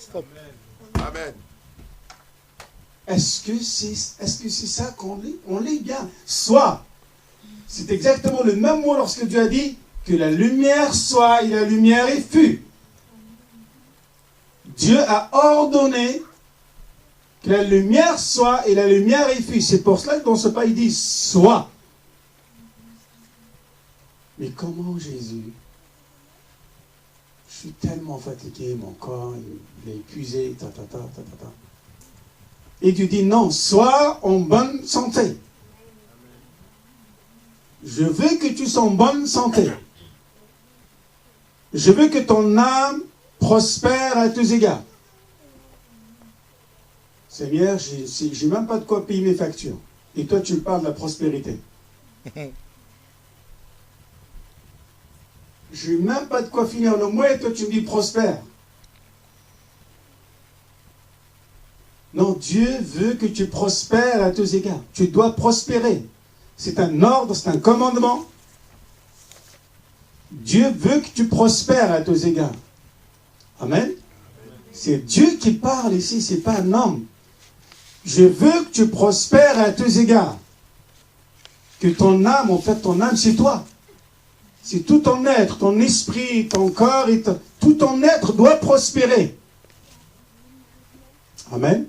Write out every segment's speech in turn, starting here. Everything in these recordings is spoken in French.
Stop. Amen. Est-ce que c'est ça qu'on lit? On lit bien. Soit. C'est exactement le même mot lorsque Dieu a dit que la lumière soit et la lumière y fut. Dieu a ordonné que la lumière soit et la lumière y fut. C'est pour cela que dans ce pas il dit soit. Mais comment Jésus? Je suis tellement fatigué, mon corps, il est épuisé, Et tu dis non, sois en bonne santé. Je veux que tu sois en bonne santé. Je veux que ton âme prospère à tous égards. Seigneur, j'ai même pas de quoi payer mes factures. Et toi, tu parles de la prospérité. Je n'ai même pas de quoi finir le mois et toi, tu me dis prospère. Non, Dieu veut que tu prospères à tous égards. Tu dois prospérer. C'est un ordre, c'est un commandement. Dieu veut que tu prospères à tous égards. Amen. C'est Dieu qui parle ici, ce n'est pas un homme. Je veux que tu prospères à tous égards. Que ton âme, en fait, ton âme, c'est toi. C'est tout ton être, ton esprit, ton corps, tout ton être doit prospérer. Amen.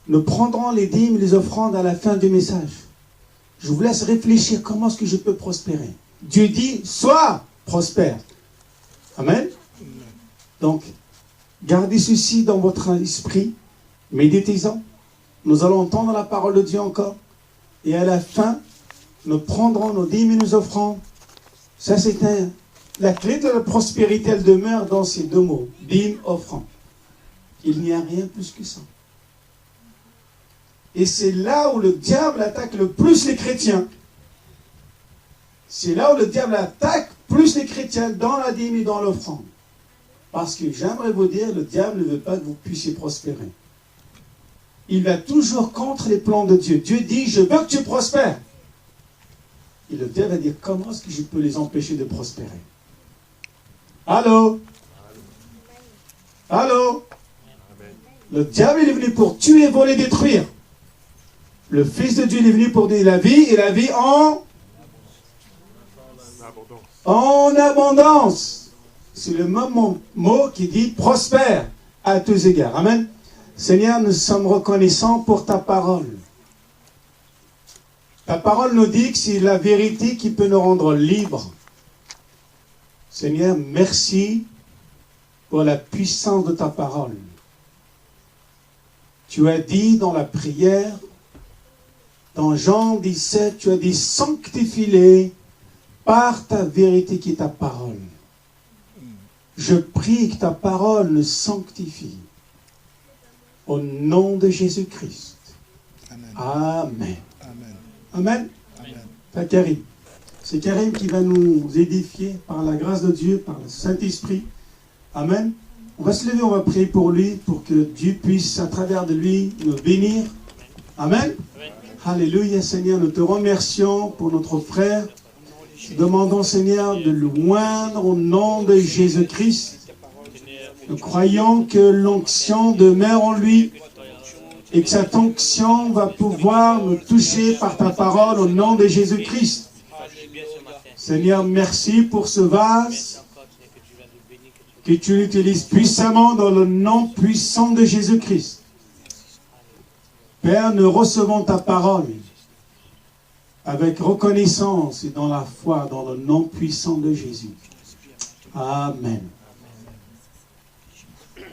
Nous prendrons les dîmes et les offrandes à la fin du message. Je vous laisse réfléchir comment est-ce que je peux prospérer. Dieu dit, sois prospère. Amen. Donc, gardez ceci dans votre esprit. Méditez-en. Nous allons entendre la parole de Dieu encore. Et à la fin, nous prendrons nos dîmes et nos offrandes. Ça, c'est la clé de la prospérité, elle demeure dans ces deux mots. Dîmes, offrandes. Il n'y a rien plus que ça. Et c'est là où le diable attaque le plus les chrétiens. C'est là où le diable attaque plus les chrétiens dans la dîme et dans l'offrande. Parce que j'aimerais vous dire, le diable ne veut pas que vous puissiez prospérer. Il va toujours contre les plans de Dieu. Dieu dit, je veux que tu prospères. Et le diable va dire, comment est-ce que je peux les empêcher de prospérer? Allô? Allô? Le diable il est venu pour tuer, voler, détruire. Le Fils de Dieu il est venu pour donner la vie, et la vie en abondance. C'est le même mot qui dit prospère à tous égards. Amen. Seigneur, nous sommes reconnaissants pour ta parole. Ta parole nous dit que c'est la vérité qui peut nous rendre libres. Seigneur, merci pour la puissance de ta parole. Tu as dit dans la prière, dans Jean 17, tu as dit sanctifie-les par ta vérité qui est ta parole. Je prie que ta parole nous sanctifie. Au nom de Jésus-Christ. Amen. Amen. Amen. C'est Karim. C'est Karim qui va nous édifier par la grâce de Dieu, par le Saint-Esprit. Amen. On va se lever, on va prier pour lui, pour que Dieu puisse, à travers de lui, nous bénir. Amen. Amen. Alléluia, Seigneur. Nous te remercions pour notre frère. Demandons, Seigneur, de le oindre au nom de Jésus-Christ. Nous croyons que l'onction demeure en lui et que cette onction va pouvoir nous toucher par ta parole au nom de Jésus-Christ. Seigneur, merci pour ce vase que tu l'utilises puissamment dans le nom puissant de Jésus-Christ. Père, nous recevons ta parole avec reconnaissance et dans la foi, dans le nom puissant de Jésus. Amen.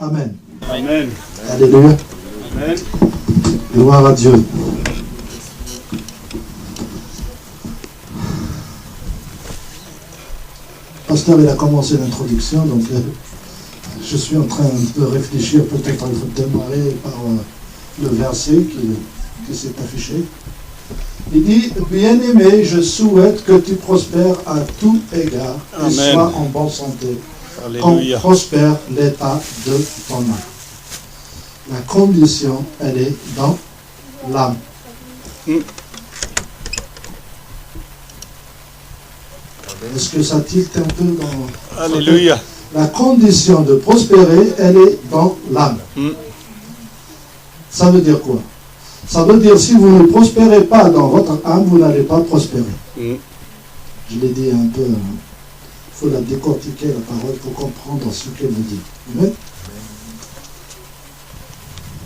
Amen. Amen. Alléluia. Amen. Gloire à Dieu. Pasteur, il a commencé l'introduction, donc je suis en train de réfléchir, peut-être il faut démarrer par le verset qui s'est affiché. Il dit, bien-aimé, je souhaite que tu prospères à tout égard et sois en bonne santé. Alléluia. Qu'on prospère l'état de ton âme. La condition, elle est dans l'âme. Est-ce que ça tilte un peu dans... Alléluia. La condition de prospérer, elle est dans l'âme. Ça veut dire quoi? Ça veut dire si vous ne prospérez pas dans votre âme, vous n'allez pas prospérer. Je l'ai dit un peu, il faut la décortiquer, la parole, pour comprendre ce qu'elle veut dire. Amen.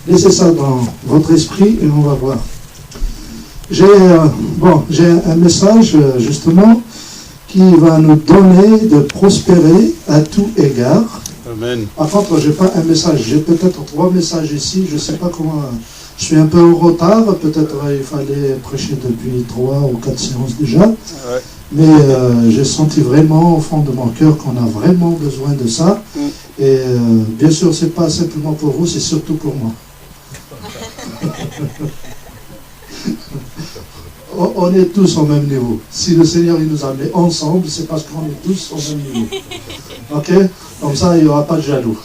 Laissez ça dans votre esprit et on va voir. J'ai un message justement qui va nous donner de prospérer à tout égard. Amen. Par contre, je n'ai pas un message, j'ai peut-être 3 messages ici, je ne sais pas comment... Je suis un peu en retard, peut-être il fallait prêcher depuis 3 ou 4 séances déjà. Ouais. Mais j'ai senti vraiment au fond de mon cœur qu'on a vraiment besoin de ça. Et bien sûr, ce n'est pas simplement pour vous, c'est surtout pour moi. On est tous au même niveau. Si le Seigneur il nous a mis ensemble, c'est parce qu'on est tous au même niveau. Ok? Comme ça, il n'y aura pas de jaloux.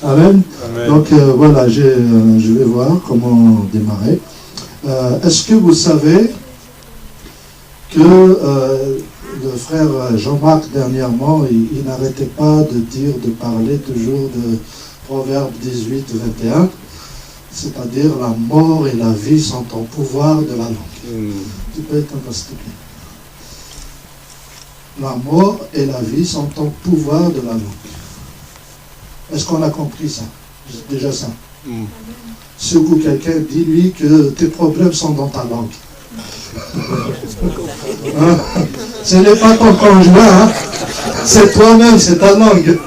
Amen. Amen. Donc voilà, je vais voir comment démarrer. Est-ce que vous savez que le frère Jean-Marc dernièrement, il n'arrêtait pas de parler toujours de Proverbe 18, 21, c'est-à-dire la mort et la vie sont au pouvoir de la langue. Tu peux éteindre s'il te plaît. La mort et la vie sont au pouvoir de la langue. Est-ce qu'on a compris ça? Déjà ça. Secoue quelqu'un, dis-lui que tes problèmes sont dans ta langue. Hein? Ce n'est pas ton conjoint, hein? C'est toi-même, c'est ta langue.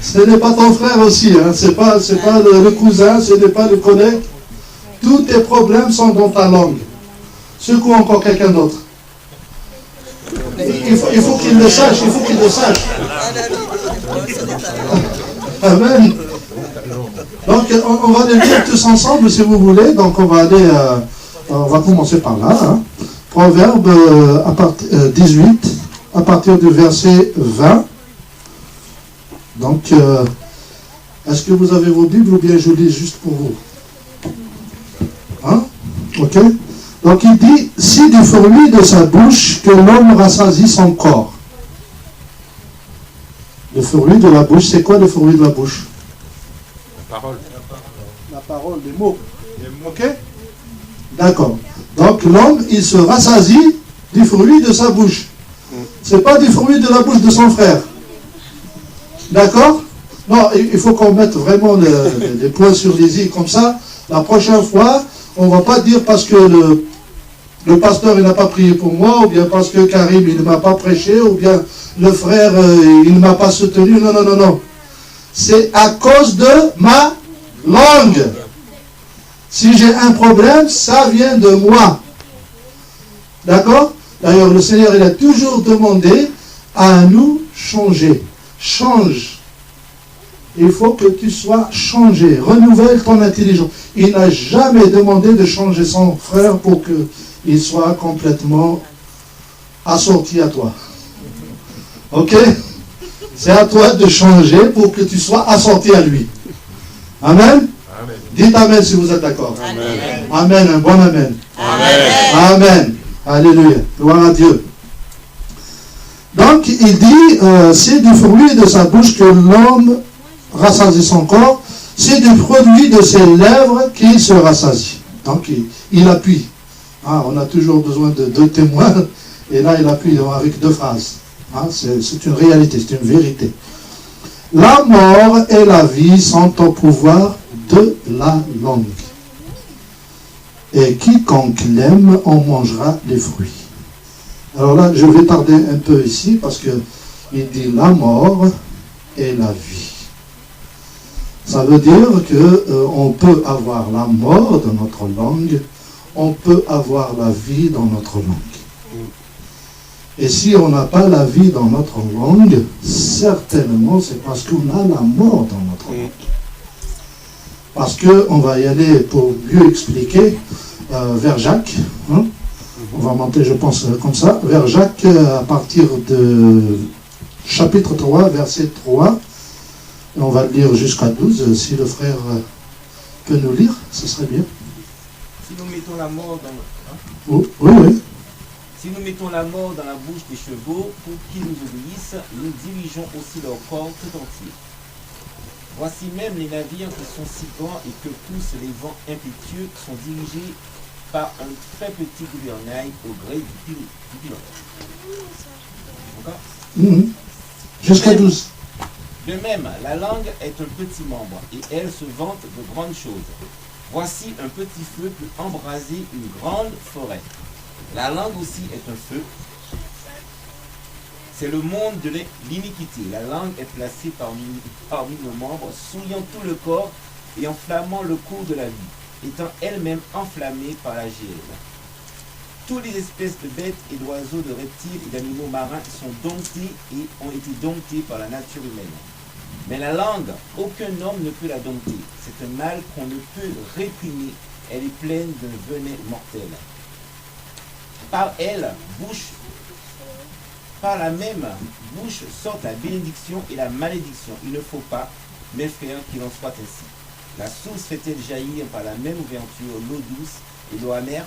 Ce n'est pas ton frère aussi, hein? C'est pas le cousin, ce n'est pas le collègue. Tous tes problèmes sont dans ta langue. Secoue encore quelqu'un d'autre. Il faut qu'il le sache, il faut qu'il le sache. Amen. Donc on va le lire tous ensemble si vous voulez. Donc on va commencer par là. Hein. Proverbe 18, à partir du verset 20. Donc, est-ce que vous avez vos Bibles ou bien je lis juste pour vous? Hein? Ok. Donc il dit, si du fruit de sa bouche que l'homme rassasie son corps. Le fruit de la bouche, c'est quoi le fruit de la bouche? La parole. La parole, les mots. Ok? D'accord. Donc l'homme, il se rassasie du fruit de sa bouche. Ce n'est pas du fruit de la bouche de son frère. D'accord? Non, il faut qu'on mette vraiment les points sur les i comme ça. La prochaine fois, on ne va pas dire parce que le pasteur il n'a pas prié pour moi, ou bien parce que Karim il ne m'a pas prêché, ou bien le frère il ne m'a pas soutenu. Non, non, non, non. C'est à cause de ma langue. Si j'ai un problème, ça vient de moi. D'accord? D'ailleurs, le Seigneur il a toujours demandé à nous changer. Change. Il faut que tu sois changé. Renouvelle ton intelligence. Il n'a jamais demandé de changer son frère pour qu'il soit complètement assorti à toi. Ok? C'est à toi de changer pour que tu sois assorti à lui. Amen? Amen. Dites Amen si vous êtes d'accord. Amen. Amen, un bon Amen. Amen. Amen. Alléluia. Gloire à Dieu. Donc, il dit, c'est du fruit de sa bouche que l'homme rassasie son corps, c'est du produit de ses lèvres qu'il se rassasie. Donc, il appuie. Ah, on a toujours besoin de 2 témoins, et là, il appuie avec 2 phrases. Ah, c'est une réalité, c'est une vérité. La mort et la vie sont au pouvoir de la langue. Et quiconque l'aime en mangera les fruits. Alors là, je vais tarder un peu ici parce qu'il dit la mort et la vie. Ça veut dire qu'on peut avoir la mort dans notre langue, on peut avoir la vie dans notre langue. Et si on n'a pas la vie dans notre langue, certainement c'est parce qu'on a la mort dans notre langue. Parce qu'on va y aller pour mieux expliquer vers Jacques. Hein? On va monter, je pense, comme ça, vers Jacques à partir de chapitre 3, verset 3. Et on va le lire jusqu'à 12. Si le frère peut nous lire, ce serait bien. Si nous mettons la mort dans notre... Oui, oui. Si nous mettons la mort dans la bouche des chevaux pour qu'ils nous obéissent, nous dirigeons aussi leur corps tout entier. Voici même les navires qui sont si grands et que poussent les vents impétueux sont dirigés par un très petit gouvernail au gré du pilote. D'accord ? Jusqu'à 12. De même, la langue est un petit membre et elle se vante de grandes choses. Voici un petit feu peut embraser une grande forêt. La langue aussi est un feu. C'est le monde de l'iniquité. La langue est placée parmi nos membres, souillant tout le corps et enflammant le cours de la vie, étant elle-même enflammée par la géhenne. Toutes les espèces de bêtes et d'oiseaux, de reptiles et d'animaux marins sont domptés et ont été domptés par la nature humaine. Mais la langue, aucun homme ne peut la dompter. C'est un mal qu'on ne peut réprimer. Elle est pleine d'un venin mortel. Par la même bouche sortent la bénédiction et la malédiction. Il ne faut pas, mes frères, qu'il en soit ainsi. La source fait-elle jaillir par la même ouverture l'eau douce et l'eau amère?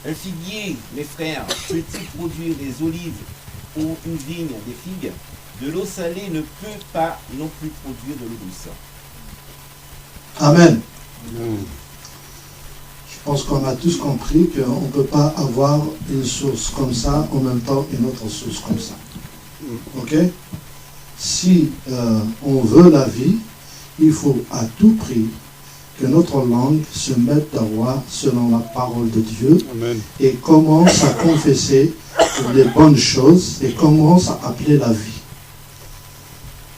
Un figuier, mes frères, peut-il produire des olives ou une vigne des figues? De l'eau salée ne peut pas non plus produire de l'eau douce. Amen. Je pense qu'on a tous compris qu'on ne peut pas avoir une source comme ça en même temps une autre source comme ça. Ok? Si on veut la vie, il faut à tout prix que notre langue se mette d'avoir selon la parole de Dieu. Amen. Et commence à confesser les bonnes choses et commence à appeler la vie.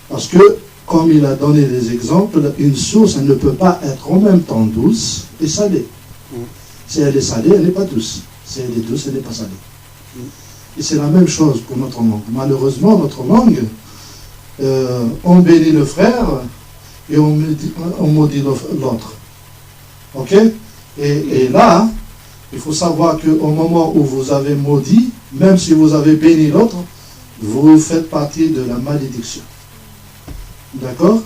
Parce que, comme il a donné des exemples, une source, elle ne peut pas être en même temps douce et salée. Si elle est salée, elle n'est pas douce. Si elle est douce, elle n'est pas salée. Et c'est la même chose pour notre langue. Malheureusement, notre langue, on bénit le frère et on maudit l'autre. Ok? Et là, il faut savoir qu'au moment où vous avez maudit, même si vous avez béni l'autre, vous faites partie de la malédiction. D'accord?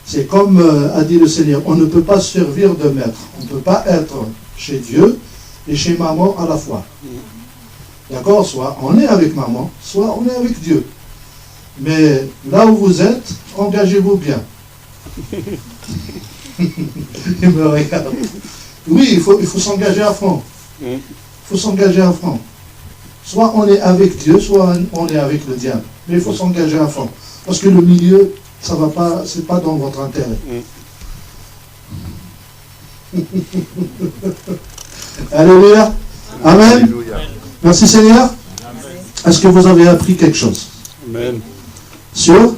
C'est comme a dit le Seigneur, on ne peut pas servir de maître. On ne peut pas être chez Dieu et chez maman à la fois. D'accord? Soit on est avec maman, soit on est avec Dieu. Mais là où vous êtes, engagez-vous bien. Il me regarde. Oui, il faut s'engager à fond. Il faut s'engager à fond. Soit on est avec Dieu, soit on est avec le diable. Mais il faut s'engager à fond. Parce que le milieu, ça va pas, c'est pas dans votre intérêt. Alléluia. Amen. Alléluia. Merci Seigneur. Est-ce que vous avez appris quelque chose? Amen. Sûr?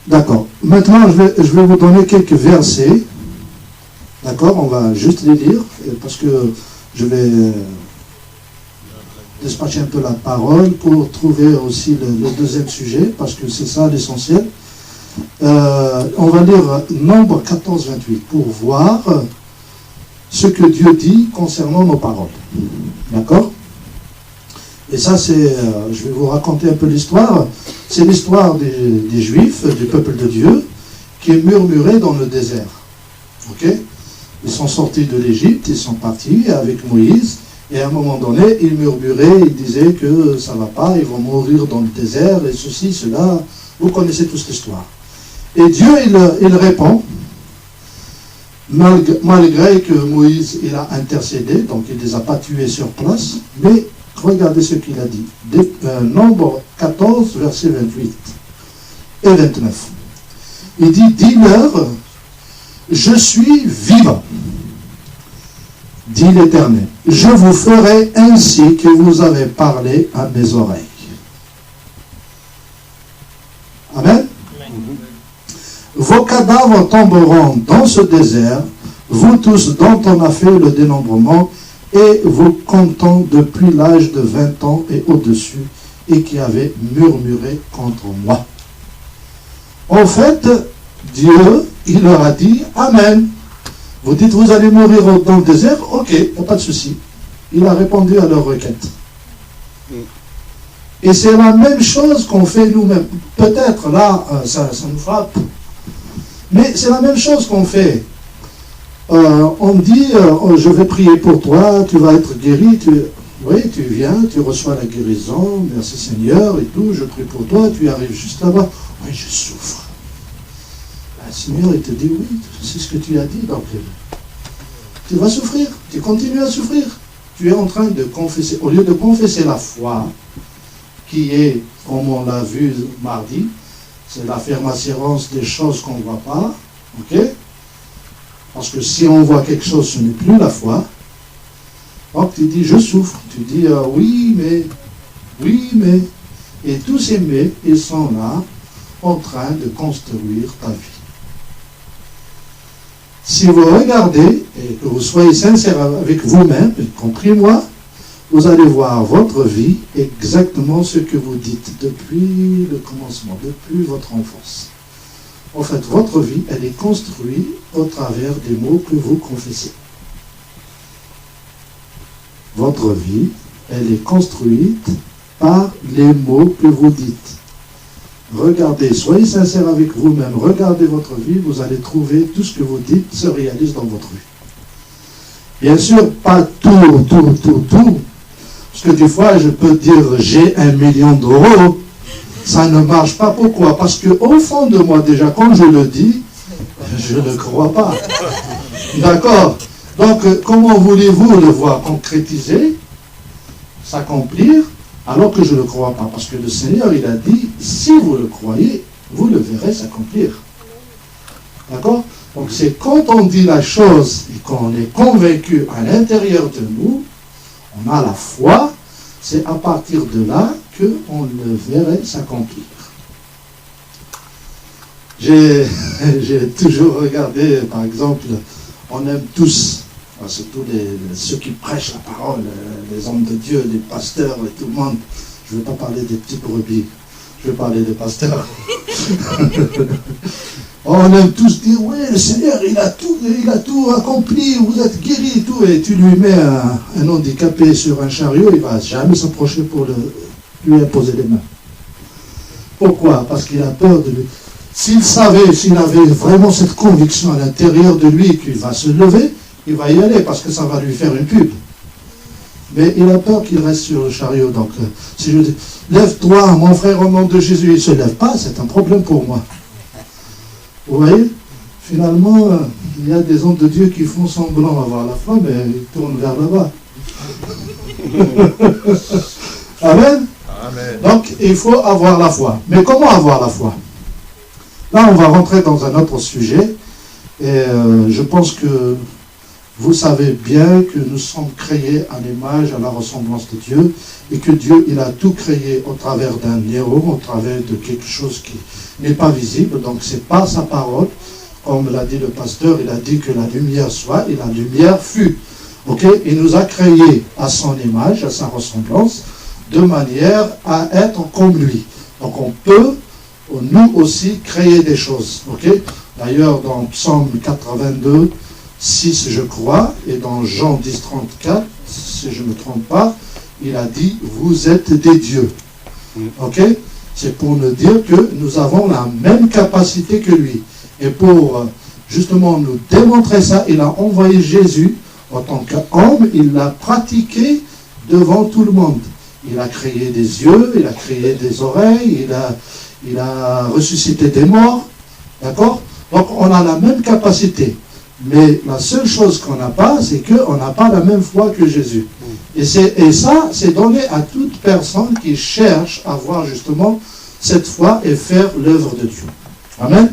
D'accord. Maintenant, je vais vous donner quelques versets. D'accord? On va juste les lire, parce que je vais dispatcher un peu la parole pour trouver aussi le deuxième sujet, parce que c'est ça l'essentiel. On va lire Nombre 14, 28 pour voir ce que Dieu dit concernant nos paroles. D'accord? Et ça, c'est, je vais vous raconter un peu l'histoire. C'est l'histoire des Juifs, du peuple de Dieu, qui murmuraient dans le désert. Ok? Ils sont sortis de l'Égypte, ils sont partis avec Moïse, et à un moment donné, ils murmuraient, ils disaient que ça ne va pas, ils vont mourir dans le désert, et ceci, cela. Vous connaissez tous l'histoire. Et Dieu, il répond, malgré que Moïse, il a intercédé, donc il ne les a pas tués sur place, mais regardez ce qu'il a dit. Nombre 14, verset 28 et 29. Il dit, dis-leur, je suis vivant, dit l'Éternel. Je vous ferai ainsi que vous avez parlé à mes oreilles. Amen. Vos cadavres tomberont dans ce désert, vous tous dont on a fait le dénombrement, et vous comptons depuis l'âge de 20 ans et au-dessus, et qui avez murmuré contre moi. En fait, Dieu, il leur a dit, Amen. Vous dites, vous allez mourir dans le désert? Ok, il n'y a pas de souci. Il a répondu à leur requête. Et c'est la même chose qu'on fait nous-mêmes. Peut-être là, ça nous frappe. Mais c'est la même chose qu'on fait. On dit, je vais prier pour toi, tu vas être guéri. Oui, tu viens, tu reçois la guérison, merci Seigneur et tout, je prie pour toi, tu arrives juste là-bas. Oui, je souffre. Le Seigneur, il te dit, oui, c'est ce que tu as dit, donc tu vas souffrir, tu continues à souffrir. Tu es en train de confesser, au lieu de confesser la foi, qui est, comme on l'a vu mardi, c'est la ferme assurance des choses qu'on ne voit pas, ok? Parce que si on voit quelque chose, ce n'est plus la foi. Donc tu dis, je souffre. Tu dis, oui, mais. Et tous ces mais, ils sont là, en train de construire ta vie. Si vous regardez, et que vous soyez sincère avec vous-même, y compris moi, vous allez voir votre vie exactement ce que vous dites depuis le commencement, depuis votre enfance. En fait, votre vie, elle est construite au travers des mots que vous confessez. Votre vie, elle est construite par les mots que vous dites. Regardez, soyez sincère avec vous-même, regardez votre vie, vous allez trouver tout ce que vous dites se réalise dans votre vie. Bien sûr, pas tout. Parce que des fois, je peux dire, j'ai 1 million d'euros. Ça ne marche pas. Pourquoi? Parce qu'au fond de moi, déjà, quand je le dis, je ne crois pas. D'accord? Donc, comment voulez-vous le voir concrétiser, s'accomplir, alors que je ne le crois pas? Parce que le Seigneur, il a dit, si vous le croyez, vous le verrez s'accomplir. D'accord? Donc, c'est quand on dit la chose et qu'on est convaincu à l'intérieur de nous, on a la foi, c'est à partir de là qu'on le verrait s'accomplir. J'ai toujours regardé, par exemple, on aime tous, surtout ceux qui prêchent la parole, les hommes de Dieu, les pasteurs et tout le monde. Je ne vais pas parler des petites brebis, je vais parler des pasteurs. On aime tous dire, oui, le Seigneur, il a tout accompli, vous êtes guéris et tout, et tu lui mets un handicapé sur un chariot, il ne va jamais s'approcher pour lui imposer les mains. Pourquoi? Parce qu'il a peur de lui. S'il avait vraiment cette conviction à l'intérieur de lui qu'il va se lever, il va y aller parce que ça va lui faire une pub. Mais il a peur qu'il reste sur le chariot. Donc, si je dis, lève-toi, mon frère, au nom de Jésus, il ne se lève pas, c'est un problème pour moi. Vous voyez? Finalement, il y a des hommes de Dieu qui font semblant d'avoir la foi, mais ils tournent vers là-bas. Amen? Amen. Donc, il faut avoir la foi. Mais comment avoir la foi? Là, on va rentrer dans un autre sujet. Et je pense que vous savez bien que nous sommes créés à l'image, à la ressemblance de Dieu, et que Dieu, il a tout créé au travers d'un néo, au travers de quelque chose qui n'est pas visible. Donc, c'est par sa parole, comme l'a dit le pasteur, il a dit que la lumière soit, et la lumière fut. Ok? Il nous a créés à son image, à sa ressemblance, de manière à être comme lui. Donc, on peut, nous aussi, créer des choses. Ok? D'ailleurs, dans Psaume 82, 6, je crois, et dans Jean 10, 34, si je ne me trompe pas, il a dit, vous êtes des dieux. Ok? C'est pour nous dire que nous avons la même capacité que lui. Et pour justement nous démontrer ça, il a envoyé Jésus en tant qu'homme, il l'a pratiqué devant tout le monde. Il a créé des yeux, il a créé des oreilles, il a ressuscité des morts. D'accord? Donc on a la même capacité. Mais la seule chose qu'on n'a pas, c'est qu'on n'a pas la même foi que Jésus. Et ça, c'est donné à toute personne qui cherche à avoir justement cette foi et faire l'œuvre de Dieu. Amen.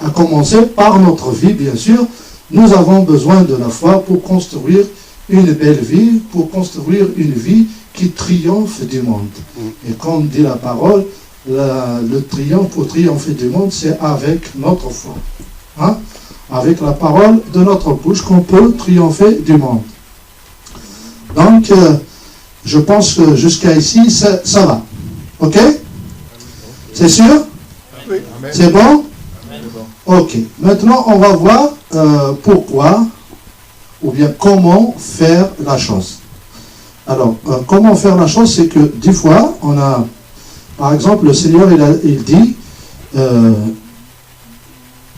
À commencer par notre vie, bien sûr. Nous avons besoin de la foi pour construire une belle vie, pour construire une vie qui triomphe du monde. Et comme dit la parole, le triomphe pour triompher du monde, c'est avec notre foi. Hein? Avec la parole de notre bouche qu'on peut triompher du monde. Donc, je pense que jusqu'à ici, ça va. Ok? C'est sûr? Oui. C'est bon? Ok. Maintenant, on va voir pourquoi ou bien comment faire la chose. Alors, comment faire la chose, c'est que des fois, on a, par exemple, le Seigneur, il dit,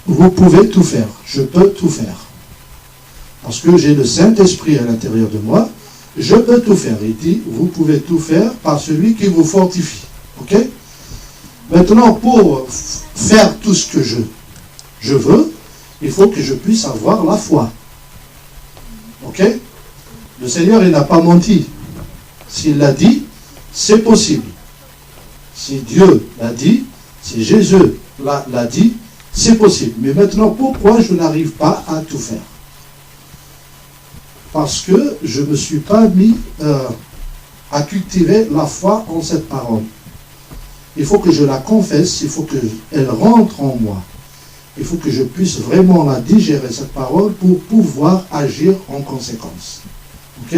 vous pouvez tout faire. Je peux tout faire. Parce que j'ai le Saint-Esprit à l'intérieur de moi. je peux tout faire. Il dit, vous pouvez tout faire par celui qui vous fortifie. Ok? Maintenant, pour faire tout ce que je veux, il faut que je puisse avoir la foi. Ok? Le Seigneur, il n'a pas menti. S'il l'a dit, c'est possible. Si Dieu l'a dit, si Jésus l'a dit, c'est possible. Mais maintenant, pourquoi je n'arrive pas à tout faire? Parce que je ne me suis pas mis à cultiver la foi en cette parole. Il faut que je la confesse, il faut qu'elle rentre en moi. Il faut que je puisse vraiment la digérer, cette parole, pour pouvoir agir en conséquence. Ok?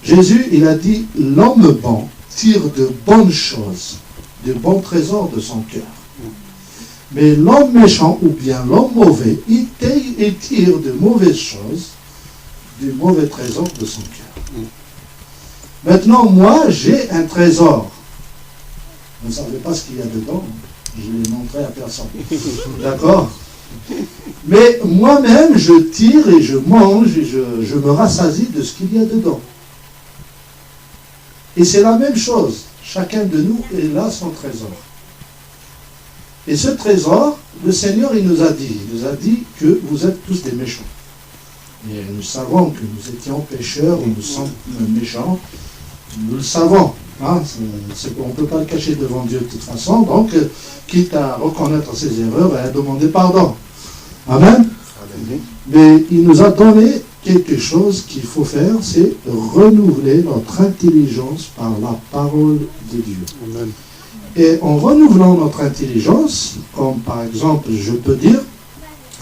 Jésus, il a dit, l'homme bon tire de bonnes choses, de bons trésors de son cœur. Mais l'homme méchant, ou bien l'homme mauvais, il tire de mauvaises choses, du mauvais trésor de son cœur. Maintenant, moi, j'ai un trésor. Vous ne savez pas ce qu'il y a dedans. Je ne l'ai montré à personne. D'accord? Mais moi-même, je tire et je mange et je me rassasie de ce qu'il y a dedans. Et c'est la même chose. Chacun de nous est là son trésor. Et ce trésor, le Seigneur, il nous a dit que vous êtes tous des méchants. Et nous savons que nous étions pécheurs, et nous sommes méchants. Nous le savons. Hein, on ne peut pas le cacher devant Dieu de toute façon. Donc, quitte à reconnaître ses erreurs et à demander pardon. Amen. Mais il nous a donné quelque chose qu'il faut faire, c'est renouveler notre intelligence par la parole de Dieu. Amen. Et en renouvelant notre intelligence, comme par exemple, je peux dire,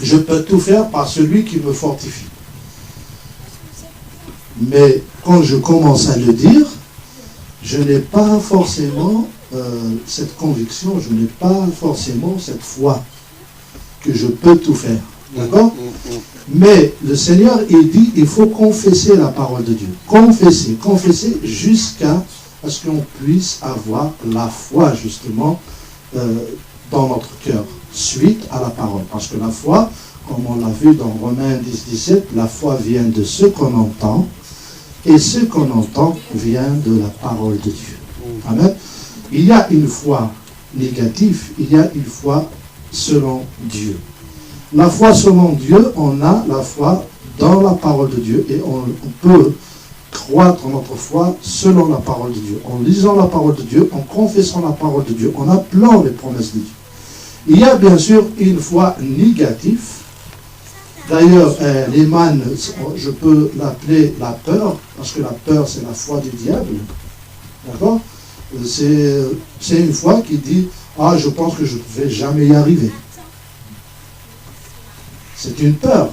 je peux tout faire par celui qui me fortifie. Mais quand je commence à le dire, je n'ai pas forcément cette conviction, je n'ai pas forcément cette foi que je peux tout faire. D'accord? Mais le Seigneur, il dit, il faut confesser la parole de Dieu. Confesser jusqu'à ce qu'on puisse avoir la foi, justement, dans notre cœur, suite à la parole. Parce que la foi, comme on l'a vu dans Romains 10, 17, la foi vient de ce qu'on entend, et ce qu'on entend vient de la parole de Dieu. Amen. Il y a une foi négative, il y a une foi selon Dieu. La foi selon Dieu, on a la foi dans la parole de Dieu et on peut croître notre foi selon la parole de Dieu. En lisant la parole de Dieu, en confessant la parole de Dieu, en appelant les promesses de Dieu. Il y a bien sûr une foi négative. D'ailleurs, l'Iman, je peux l'appeler la peur, parce que la peur, c'est la foi du diable. D'accord? C'est une foi qui dit, ah, je pense que je ne vais jamais y arriver. C'est une peur.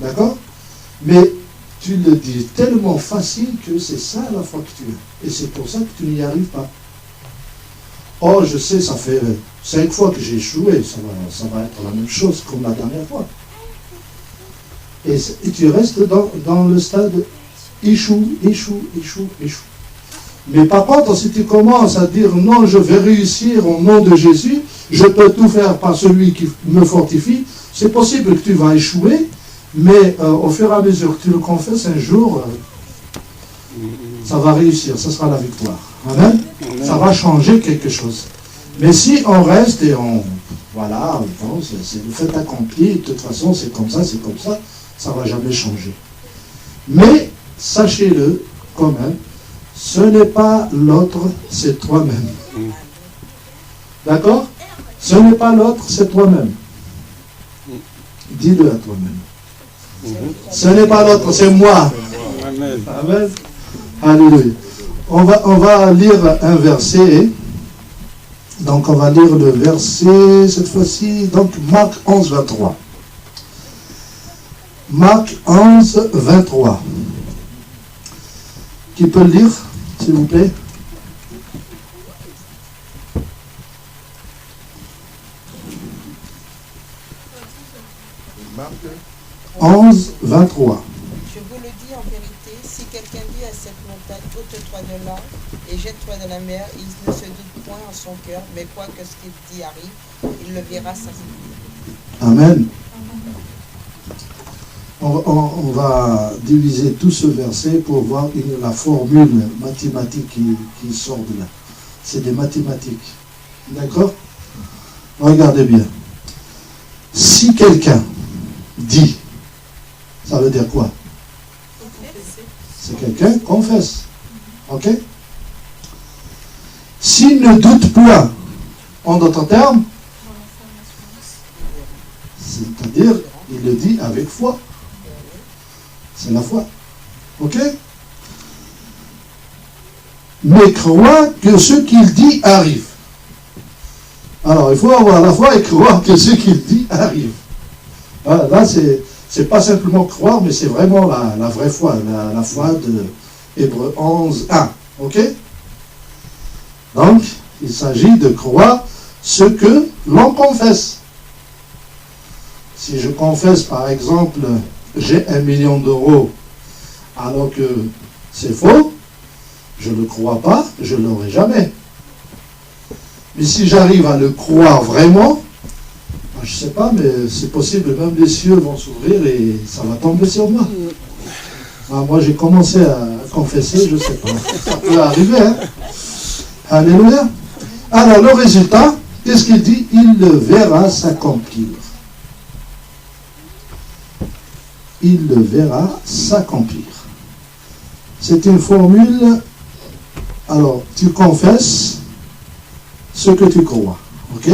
D'accord? Mais tu le dis tellement facile que c'est ça la foi que tu as. Et c'est pour ça que tu n'y arrives pas. Oh, je sais, ça fait 5 fois que j'ai échoué. Ça va être la même chose comme la dernière fois. Et tu restes dans le stade échoue. Mais par contre, si tu commences à dire non, je vais réussir au nom de Jésus, je peux tout faire par celui qui me fortifie, c'est possible que tu vas échouer, mais au fur et à mesure que tu le confesses, un jour, ça va réussir, ça sera la victoire. Amen. Ça va changer quelque chose. Mais si on reste et voilà, bon, c'est le fait accompli, de toute façon, c'est comme ça, ça ne va jamais changer. Mais, sachez-le, quand même, ce n'est pas l'autre, c'est toi-même. D'accord? Ce n'est pas l'autre, c'est toi-même. Dis-le à toi-même. Ce n'est pas l'autre, c'est moi. Amen. Amen. Alléluia. On va lire un verset. Donc, on va lire le verset, cette fois-ci, donc Marc 11, 23. Marc 11, 23. Qui peut le lire, s'il vous plaît? Marc 11, 23. Je vous le dis en vérité, si quelqu'un dit à cette montagne, ôte-toi de là et jette-toi dans la mer, il ne se doute point en son cœur, mais quoi que ce qu'il dit arrive, il le verra s'accomplir. Amen. on va diviser tout ce verset pour voir la formule mathématique qui sort de là. C'est des mathématiques. D'accord? Regardez bien. Si quelqu'un dit, ça veut dire quoi? C'est quelqu'un confesse. Ok? S'il ne doute point, en d'autres termes, c'est-à-dire, il le dit avec foi. C'est la foi. Ok? Mais croit que ce qu'il dit arrive. Alors, il faut avoir la foi et croire que ce qu'il dit arrive. Voilà, là, c'est pas simplement croire, mais c'est vraiment la vraie foi, la foi de Hébreux 11, 1. Ok? Donc, il s'agit de croire ce que l'on confesse. Si je confesse, par exemple, j'ai 1 million d'euros, alors que c'est faux, je ne le crois pas, je ne l'aurai jamais. Mais si j'arrive à le croire vraiment, je ne sais pas, mais c'est possible, même les cieux vont s'ouvrir et ça va tomber sur moi. Moi, j'ai commencé à confesser, je ne sais pas. Ça peut arriver, hein? Alléluia. Alors, le résultat, qu'est-ce qu'il dit? Il le verra s'accomplir. Il le verra s'accomplir. C'est une formule. Alors, tu confesses ce que tu crois. Ok?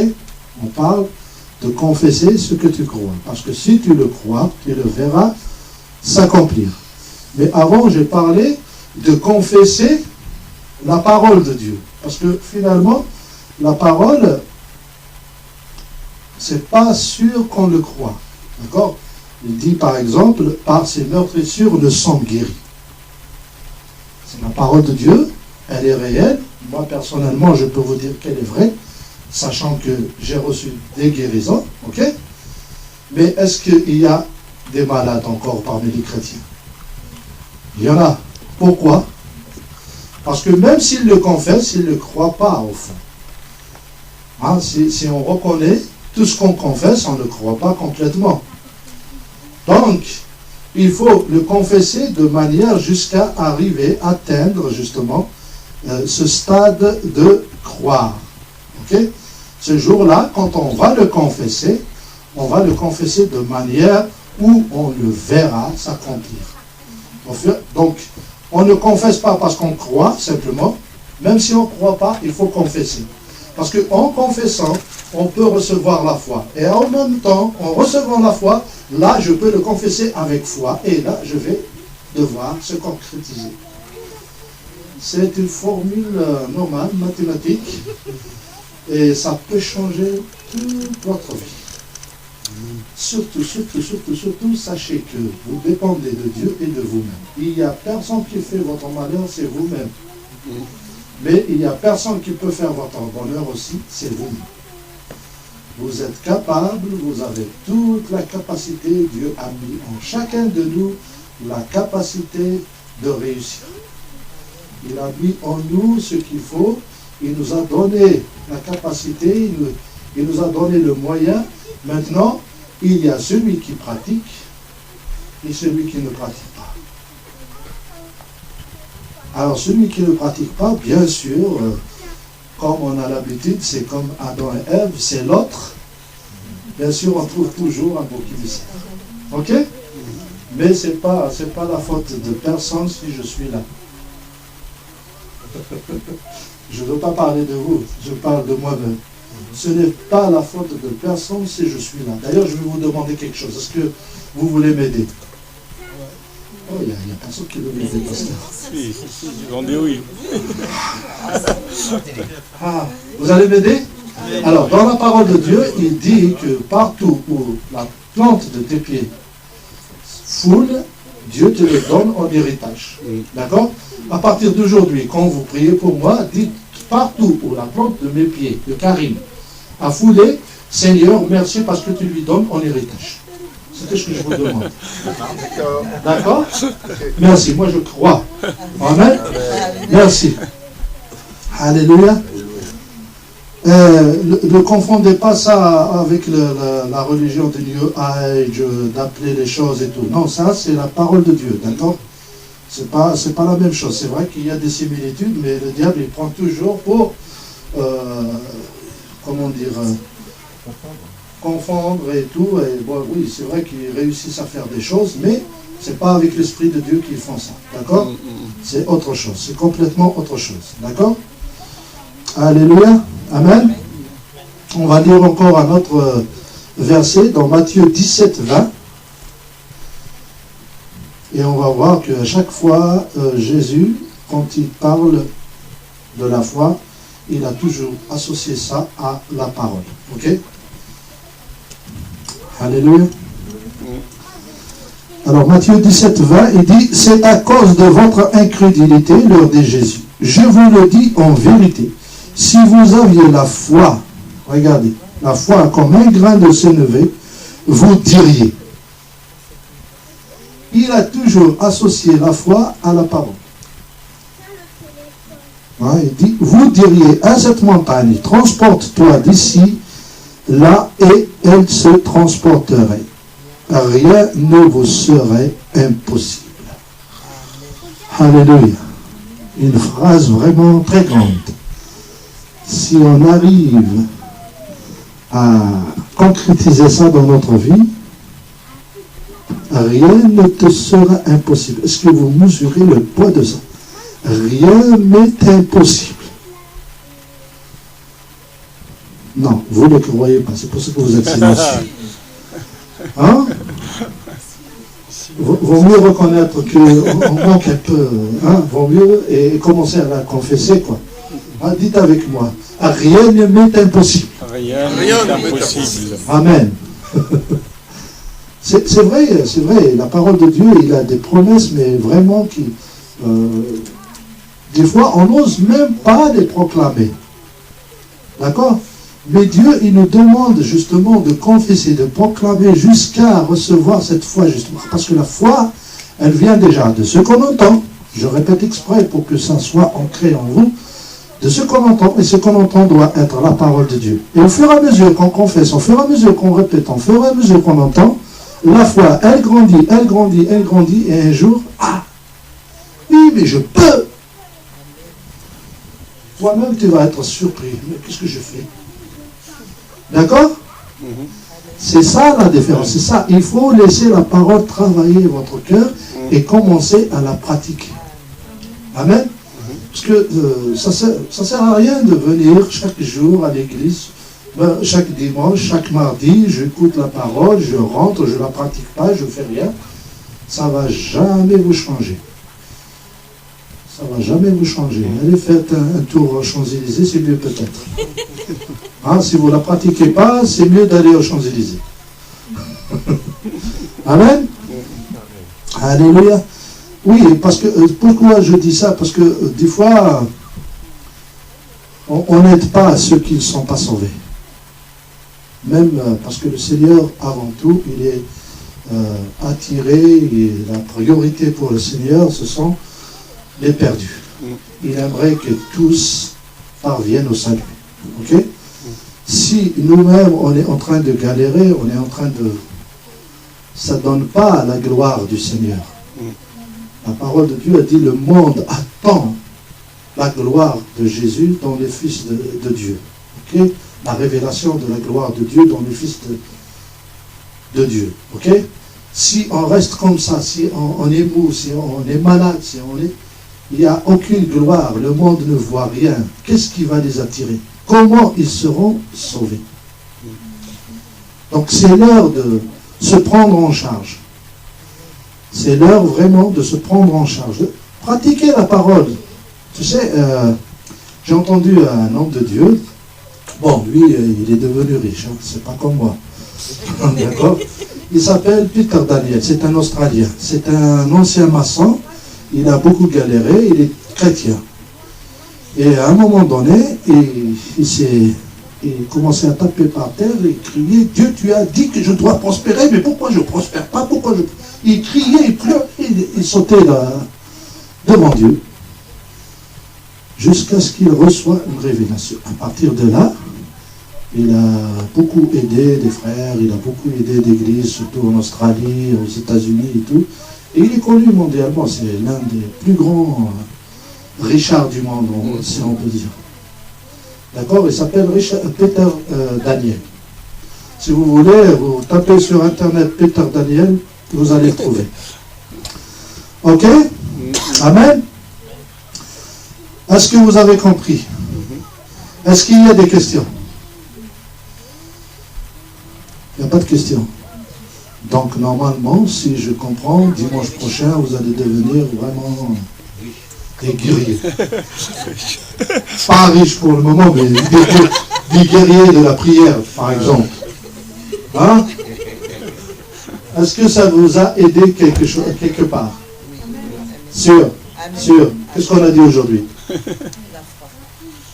On parle de confesser ce que tu crois. Parce que si tu le crois, tu le verras s'accomplir. Mais avant, j'ai parlé de confesser la parole de Dieu. Parce que finalement, la parole, c'est pas sûr qu'on le croit. D'accord? Il dit par exemple, par ses meurtrissures, nous sommes guéris. C'est la parole de Dieu, elle est réelle. Moi, personnellement, je peux vous dire qu'elle est vraie, sachant que j'ai reçu des guérisons, ok? Mais est-ce qu'il y a des malades encore parmi les chrétiens? Il y en a. Pourquoi? Parce que même s'ils le confessent, ils ne le croient pas au fond. Hein, si on reconnaît tout ce qu'on confesse, on ne le croit pas complètement. Donc, il faut le confesser de manière jusqu'à arriver, atteindre justement ce stade de croire. Ok? Ce jour-là, quand on va le confesser de manière où on le verra s'accomplir. Donc, on ne confesse pas parce qu'on croit, simplement. Même si on ne croit pas, il faut confesser. Parce qu'en confessant, on peut recevoir la foi. Et en même temps, en recevant la foi, là, je peux le confesser avec foi. Et là, je vais devoir se concrétiser. C'est une formule normale, mathématique. Et ça peut changer toute votre vie. Surtout, sachez que vous dépendez de Dieu et de vous-même. Il n'y a personne qui fait votre malheur, c'est vous-même. Mais il n'y a personne qui peut faire votre bonheur aussi, c'est vous-même. Vous êtes capable, vous avez toute la capacité, Dieu a mis en chacun de nous la capacité de réussir. Il a mis en nous ce qu'il faut, il nous a donné la capacité, il nous a donné le moyen. Maintenant, il y a celui qui pratique et celui qui ne pratique pas. Alors celui qui ne pratique pas, bien sûr, comme on a l'habitude, c'est comme Adam et Ève, c'est l'autre. Bien sûr, on trouve toujours un bouc émissaire. Ok? Mais ce n'est pas la faute de personne si je suis là. Je ne veux pas parler de vous, je parle de moi-même. Ce n'est pas la faute de personne si je suis là. D'ailleurs, je vais vous demander quelque chose. Est-ce que vous voulez m'aider? Oh, il n'y a personne qui veut m'aider, pasteur. Si, on dit oui. Ah, vous allez m'aider? Alors, dans la parole de Dieu, il dit que partout où la plante de tes pieds foule, Dieu te le donne en héritage. D'accord? À partir d'aujourd'hui, quand vous priez pour moi, dites partout où la plante de mes pieds, de Karim, a foulé, Seigneur, merci parce que tu lui donnes en héritage. C'est ce que je vous demande. D'accord? Merci, moi je crois. Amen. Merci. Alléluia. Ne confondez pas ça avec la religion de New Age, d'appeler les choses et tout. Non, ça c'est la parole de Dieu, d'accord? C'est pas la même chose. C'est vrai qu'il y a des similitudes, mais le diable il prend toujours pour, comment dire, confondre et tout. Et bon, oui, c'est vrai qu'ils réussissent à faire des choses, mais c'est pas avec l'Esprit de Dieu qu'ils font ça, d'accord? C'est autre chose, c'est complètement autre chose, d'accord? Alléluia, amen. On va lire encore un autre verset dans Matthieu 17, 20. Et on va voir qu'à chaque fois, Jésus, quand il parle de la foi, il a toujours associé ça à la parole. Ok? Alléluia. Alors Matthieu 17, 20, il dit, « C'est à cause de votre incrédulité, leur dit Jésus. Je vous le dis en vérité. Si vous aviez la foi, regardez, la foi comme un grain de sénévé, vous diriez. » Il a toujours associé la foi à la parole. Ouais, il dit, vous diriez à cette montagne, transporte-toi d'ici, là, et elle se transporterait. Rien ne vous serait impossible. Alléluia. Une phrase vraiment très grande. Si on arrive à concrétiser ça dans notre vie, rien ne te sera impossible. Est-ce que vous mesurez le poids de ça? Rien n'est impossible. Non, vous ne le croyez pas. C'est pour ça que vous êtes silencieux. Hein? Vaut mieux reconnaître qu'on manque un peu. Hein? Vaut mieux et commencer à la confesser, quoi. Hein? Dites avec moi. Rien ne m'est impossible. Rien n'est impossible. Amen. C'est vrai, c'est vrai. La parole de Dieu, il a des promesses, mais vraiment qui... des fois, on n'ose même pas les proclamer. D'accord? Mais Dieu, il nous demande justement de confesser, de proclamer jusqu'à recevoir cette foi, justement. Parce que la foi, elle vient déjà de ce qu'on entend. Je répète exprès pour que ça soit ancré en vous. De ce qu'on entend, et ce qu'on entend doit être la parole de Dieu. Et au fur et à mesure qu'on confesse, au fur et à mesure qu'on répète, au fur et à mesure qu'on entend, la foi, elle grandit, elle grandit, elle grandit, et un jour, ah, oui, mais je peux. Toi-même, tu vas être surpris. Mais qu'est-ce que je fais? D'accord? C'est ça la différence. C'est ça. Il faut laisser la parole travailler votre cœur et commencer à la pratiquer. Amen? Parce que ça sert à rien de venir chaque jour à l'église, chaque dimanche, chaque mardi, j'écoute la parole, je rentre, je ne la pratique pas, je ne fais rien. Ça ne va jamais vous changer. Ça ne va jamais vous changer. Allez faire un tour aux Champs-Élysées, c'est mieux peut-être. Hein, si vous ne la pratiquez pas, c'est mieux d'aller aux Champs-Élysées. Amen. Alléluia. Oui, parce que, pourquoi je dis ça? Parce que des fois, on n'aide pas ceux qui ne sont pas sauvés. Même parce que le Seigneur, avant tout, il est attiré, et la priorité pour le Seigneur, ce sont les perdus. Il aimerait que tous parviennent au salut. Ok? Si nous-mêmes, on est en train de galérer, on est en train de... Ça ne donne pas la gloire du Seigneur. La parole de Dieu a dit, le monde attend la gloire de Jésus dans les fils de Dieu. Okay? La révélation de la gloire de Dieu dans les fils de Dieu. Okay? Si on reste comme ça, si on est mou, si on est malade, si on est... il n'y a aucune gloire, le monde ne voit rien. Qu'est-ce qui va les attirer? Comment ils seront sauvés? Donc c'est l'heure de se prendre en charge. C'est l'heure vraiment de se prendre en charge. De pratiquer la parole. Tu sais, j'ai entendu un homme de Dieu. Bon, lui, il est devenu riche. Hein, c'est pas comme moi. D'accord? Il s'appelle Peter Daniel. C'est un Australien. C'est un ancien maçon. Il a beaucoup galéré. Il est chrétien. Et à un moment donné, il commençait à taper par terre et crier, Dieu, tu as dit que je dois prospérer, mais pourquoi je ne prospère pas? Pourquoi je... Il criait, il pleurait, il sautait là, devant Dieu, jusqu'à ce qu'il reçoive une révélation. À partir de là, Il a beaucoup aidé des frères, il a beaucoup aidé d'églises, surtout en Australie, aux États-Unis et tout. Et il est connu mondialement, c'est l'un des plus grands Richard du monde, si on peut dire. D'accord? Il s'appelle Peter Daniel. Si vous voulez, vous tapez sur Internet Peter Daniel, vous allez le trouver. Ok? Amen? Est-ce que vous avez compris? Est-ce qu'il y a des questions? Il n'y a pas de questions. Donc normalement, si je comprends, dimanche prochain, vous allez devenir vraiment des guerriers. Pas riches pour le moment, mais des guerriers de la prière, par exemple. Hein? Est-ce que ça vous a aidé quelque part? Sûr? Sûr? Qu'est-ce qu'on a dit aujourd'hui?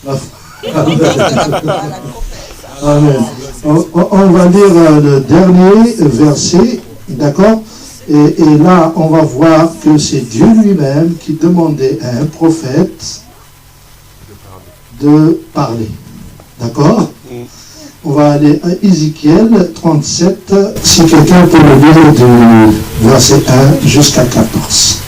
La foi. Amen. On va lire le dernier verset, d'accord? Et là, on va voir que c'est Dieu lui-même qui demandait à un prophète de parler. D'accord? On va aller à Ézéchiel 37, si quelqu'un peut le lire du verset 1 jusqu'à 14.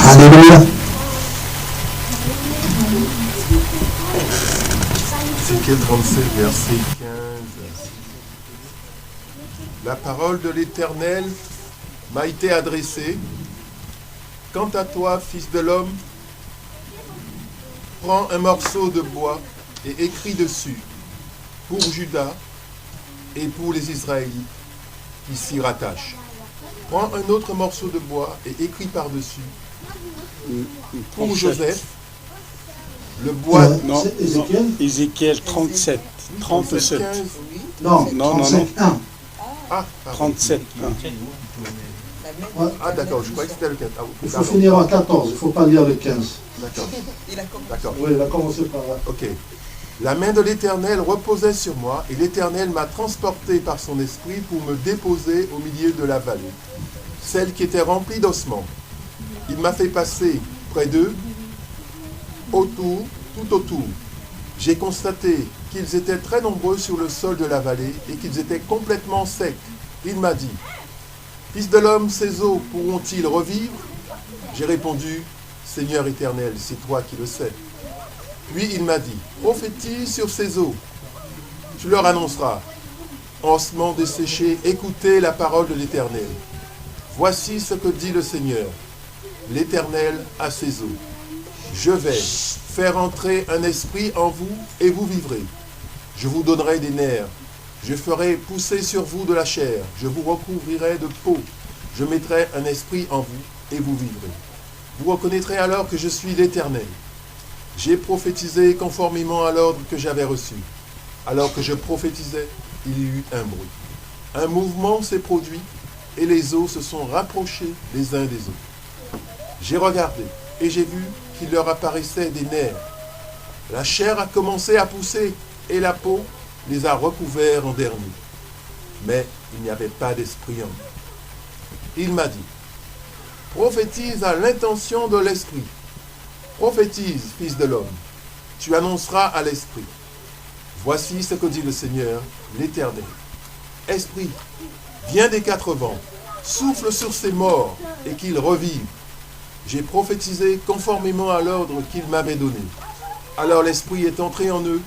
Alléluia. Ézéchiel 37, verset 15. La parole de l'Éternel m'a été adressée. Quant à toi, fils de l'homme, prends un morceau de bois et écris dessus, pour Juda et pour les Israélites qui s'y rattachent. Prends un autre morceau de bois et écris par-dessus, pour Joseph, le bois... Non, Ézéchiel 37. 37. 15. Non, Non, 37, 1. Ah, pardon. 37. Ah, d'accord, je croyais que c'était le 15. Ah, Il faut pardon. finir en 14, il ne faut pas lire le 15. D'accord, Il a commencé. d'accord. Oui, il a commencé par là. Ok. La main de l'Éternel reposait sur moi, et l'Éternel m'a transporté par son esprit pour me déposer au milieu de la vallée, celle qui était remplie d'ossements. Il m'a fait passer près d'eux, tout autour. J'ai constaté qu'ils étaient très nombreux sur le sol de la vallée et qu'ils étaient complètement secs. Il m'a dit, « Fils de l'homme, ces eaux pourront-ils revivre ?» J'ai répondu, « Seigneur éternel, c'est toi qui le sais. » Puis il m'a dit, « Prophétise sur ces eaux. Tu leur annonceras, ossements desséchés, écoutez la parole de l'Éternel. Voici ce que dit le Seigneur. L'Éternel a ses eaux. Je vais faire entrer un esprit en vous et vous vivrez. Je vous donnerai des nerfs. Je ferai pousser sur vous de la chair. Je vous recouvrirai de peau. Je mettrai un esprit en vous et vous vivrez. Vous reconnaîtrez alors que je suis l'Éternel. J'ai prophétisé conformément à l'ordre que j'avais reçu. Alors que je prophétisais, il y eut un bruit. Un mouvement s'est produit et les eaux se sont rapprochées les uns des autres. J'ai regardé et j'ai vu qu'il leur apparaissait des nerfs. La chair a commencé à pousser et la peau les a recouverts en dernier. Mais il n'y avait pas d'esprit en eux. Il m'a dit, prophétise à l'intention de l'esprit. Prophétise, fils de l'homme. Tu annonceras à l'esprit. Voici ce que dit le Seigneur, l'Éternel. Esprit, viens des quatre vents, souffle sur ces morts et qu'ils revivent. J'ai prophétisé conformément à l'ordre qu'il m'avait donné. Alors l'Esprit est entré en eux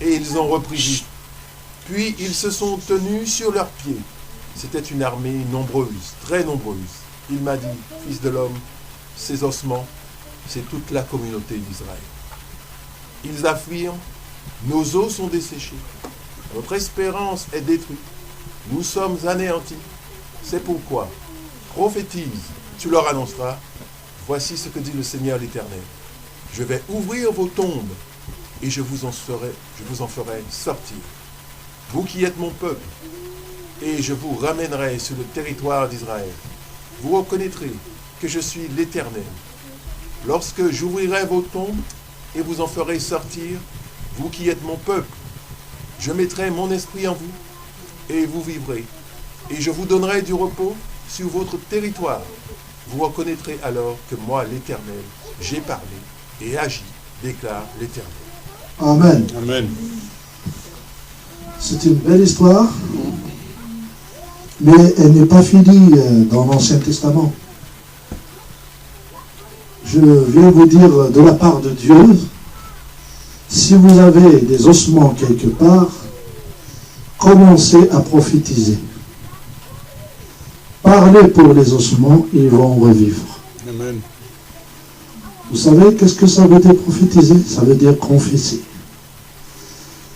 et ils ont repris vie. Puis ils se sont tenus sur leurs pieds. C'était une armée nombreuse, très nombreuse. Il m'a dit, fils de l'homme, ces ossements, c'est toute la communauté d'Israël. Ils affirment, nos os sont desséchés, notre espérance est détruite, nous sommes anéantis. C'est pourquoi, prophétise, tu leur annonceras, voici ce que dit le Seigneur l'Éternel. Je vais ouvrir vos tombes et je vous en ferai sortir. Vous qui êtes mon peuple, et je vous ramènerai sur le territoire d'Israël. Vous reconnaîtrez que je suis l'Éternel. Lorsque j'ouvrirai vos tombes et vous en ferai sortir, vous qui êtes mon peuple, je mettrai mon esprit en vous et vous vivrez. Et je vous donnerai du repos sur votre territoire. Vous reconnaîtrez alors que moi, l'Éternel, j'ai parlé et agi, déclare l'Éternel. Amen. Amen. C'est une belle histoire, mais elle n'est pas finie dans l'Ancien Testament. Je viens vous dire de la part de Dieu, si vous avez des ossements quelque part, commencez à prophétiser. Parlez pour les ossements, ils vont revivre. Amen. Vous savez qu'est-ce que ça veut dire prophétiser? Ça veut dire confesser.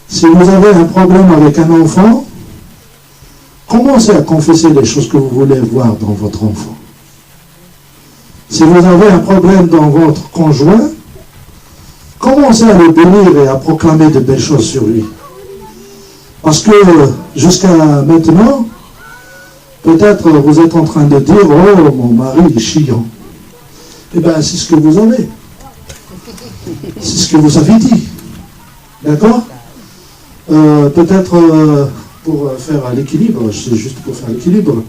Si vous avez un problème avec un enfant, commencez à confesser les choses que vous voulez voir dans votre enfant. Si vous avez un problème dans votre conjoint, commencez à le bénir et à proclamer de belles choses sur lui. Parce que jusqu'à maintenant, peut-être vous êtes en train de dire « Oh, mon mari est chiant ». Eh bien, c'est ce que vous avez. C'est ce que vous avez dit. D'accord? Peut-être pour faire l'équilibre, c'est juste pour faire l'équilibre,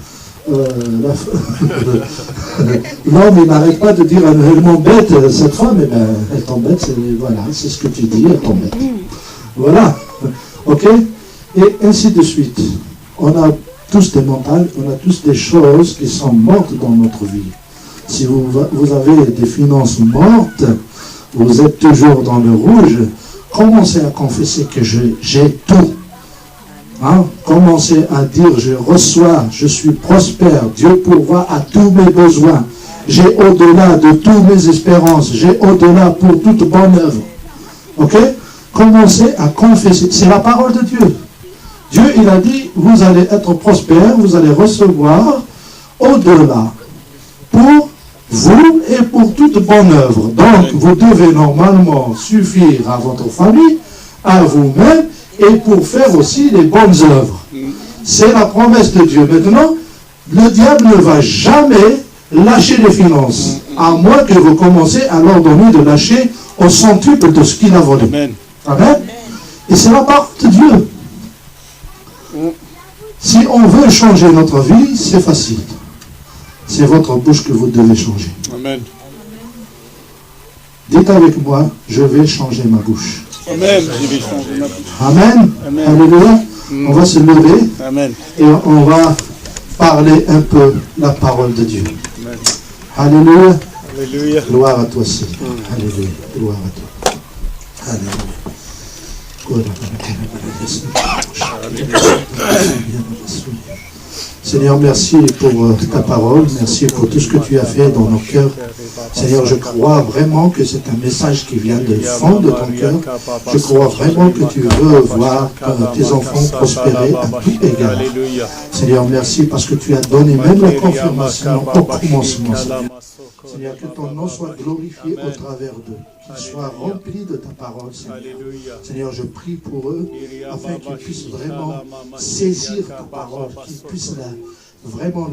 l'homme il n'arrête pas de dire elle m'embête cette femme, eh ben, elle t'embête, voilà, c'est ce que tu dis, elle t'embête. Voilà, ok? Et ainsi de suite. On a tous des mentales, on a tous des choses qui sont mortes dans notre vie. Si vous avez des finances mortes, vous êtes toujours dans le rouge, commencez à confesser que j'ai tout. Hein? Commencez à dire, je reçois, je suis prospère, Dieu pourvoit à tous mes besoins. J'ai au-delà de toutes mes espérances, j'ai au-delà pour toute bonne œuvre. Ok? Commencez à confesser, c'est la parole de Dieu. Dieu, il a dit, vous allez être prospère, vous allez recevoir au-delà pour vous et pour toute bonne œuvre. Donc, vous devez normalement suffire à votre famille, à vous-même, et pour faire aussi les bonnes œuvres. C'est la promesse de Dieu. Maintenant, le diable ne va jamais lâcher les finances, à moins que vous commencez à leur donner de lâcher au centuple de ce qu'il a volé. Amen. Amen. Et c'est la parole de Dieu. Si on veut changer notre vie, c'est facile. C'est votre bouche que vous devez changer. Amen. Dites avec moi, je vais changer ma bouche. Amen. Je vais changer ma bouche. Amen. Amen. Alléluia. On va se lever Amen. et on va parler un peu la parole de Dieu. Amen. Alléluia. Alléluia. Gloire à toi, Seigneur. Alléluia. Gloire à toi. Alléluia. Seigneur, merci pour ta parole, merci pour tout ce que tu as fait dans nos cœurs. Seigneur, je crois vraiment que c'est un message qui vient du fond de ton cœur. Je crois vraiment que tu veux voir tes enfants prospérer à tout égard. Seigneur, merci parce que tu as donné même la confirmation au commencement. Seigneur, que ton nom soit glorifié au travers d'eux, qu'ils soient remplis de ta parole, Seigneur. Seigneur, je prie pour eux, afin qu'ils puissent vraiment saisir ta parole, qu'ils puissent vraiment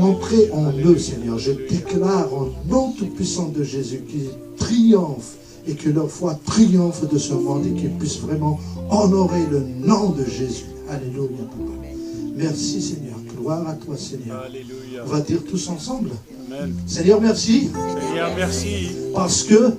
entrer en eux, Seigneur. Je déclare au nom tout-puissant de Jésus qu'ils triomphent et que leur foi triomphe de ce monde et qu'ils puissent vraiment honorer le nom de Jésus. Alléluia, Papa. Merci, Seigneur. Gloire à toi, Seigneur. Alléluia. On va dire tous ensemble. Amen. Seigneur, merci. Seigneur, merci. Parce que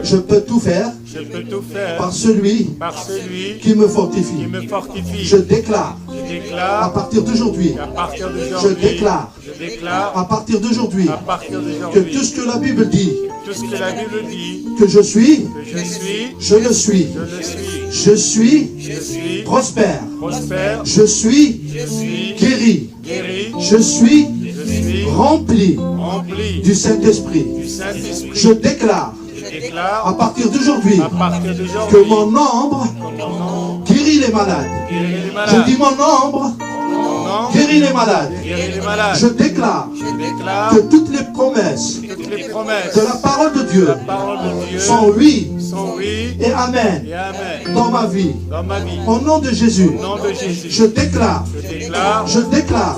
je peux tout faire je peux tout faire par celui par celui qui me fortifie. qui me fortifie. Je déclare Je déclare à partir d'aujourd'hui, à partir je d'aujourd'hui, déclare je déclare à partir d'aujourd'hui à partir que d'aujourd'hui tout ce que la Bible dit, tout ce que la Bible dit, que je suis, que je suis, je le suis. je le suis. Je suis Je suis prospère. prospère, Je suis je suis guéri. guéri, Je suis je suis rempli rempli du Saint-Esprit. du Saint-Esprit. Je déclare Je déclare à partir d'aujourd'hui à partir que d'aujourd'hui mon ombre mon nom guérit les malades. guérit les Je malades. dis mon ombre Mon nom guérit les malades. guérit les malades. Je déclare Je déclare que toutes les promesses que toutes les promesses de la parole de Dieu la parole de Dieu sont oui sont oui et amen et amen dans ma vie. dans ma vie. Au nom de Jésus, Au nom de Jésus, je déclare je déclare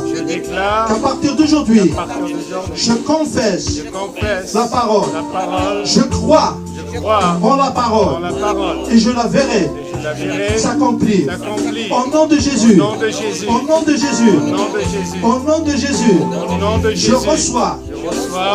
qu'à partir d'aujourd'hui, à partir d'aujourd'hui, je confesse je confesse la parole. la parole, Je crois je crois en la en parole la parole et je la verrai et la verrai s'accomplir. s'accomplir. Au nom de Jésus. Au nom de Jésus. Au nom de Jésus. Au nom de Jésus. Au nom de Jésus. Au nom de Jésus. Je reçois.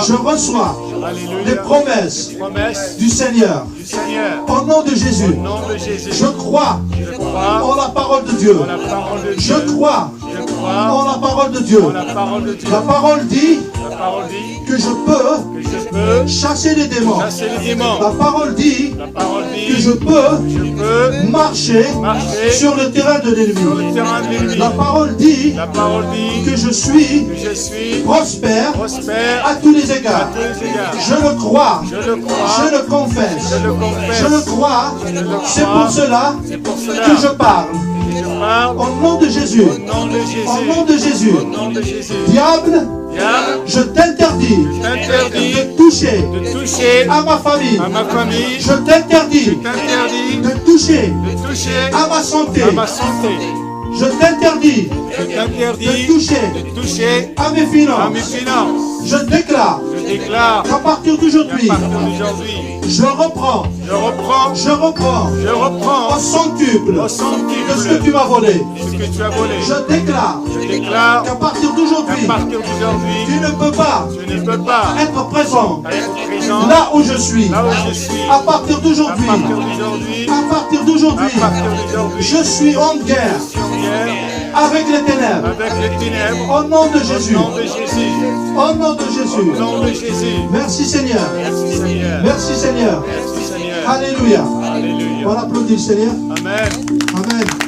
Je reçois Alléluia. les promesses Promesses du Seigneur. du Seigneur. Au nom de Jésus. Au nom de Jésus. Je crois Je crois en la parole de Dieu. en la parole de Dieu. Je crois Je crois en la parole de Dieu. en la parole de Dieu. La parole dit La parole dit que je peux que je peux chasser les démons. chasser les démons. La parole dit La parole que dit je peux je peux marcher marcher sur le terrain de sur l'ennemi. le terrain de l'ennemi. La parole dit La parole dit que je suis que je suis prospère prospère à tous les à égards. tous les égards. Je le crois. Je le crois. Je le confesse. Je le confesse. Je le crois. Je le crois. C'est pour cela C'est pour cela que je parle. que je parle Au nom de Jésus. au nom de Jésus. Au nom de Jésus. Au nom de Jésus. Diable, Diable, je t'interdis t'interdis de toucher de toucher à ma famille. à ma famille. Je t'interdis T'interdis de toucher de toucher à ma santé. à ma santé. Je t'interdis Je de t'interdis toucher de toucher à mes à mes finances. finances. Je déclare Je déclare qu'à partir qu'à d'aujourd'hui, partir d'aujourd'hui, je reprends je reprends au au centuple de centuple ce que tu m'as volé. ce que tu as volé. Je déclare Je déclare qu'à partir qu'à d'aujourd'hui, partir d'aujourd'hui, tu ne peux pas je ne peux pas être présent être présent là où je suis. là où je suis. À partir À d'aujourd'hui, partir d'aujourd'hui, à partir à d'aujourd'hui, partir d'aujourd'hui, je suis en guerre je suis en guerre avec les ténèbres. avec les ténèbres. Au nom de Au Jésus. nom de Jésus. Au nom de Au Jésus. nom de Jésus. Merci Seigneur. Merci Seigneur. Merci Seigneur. Merci Seigneur. Alléluia. Alléluia. On applaudit le Seigneur. Amen. Amen.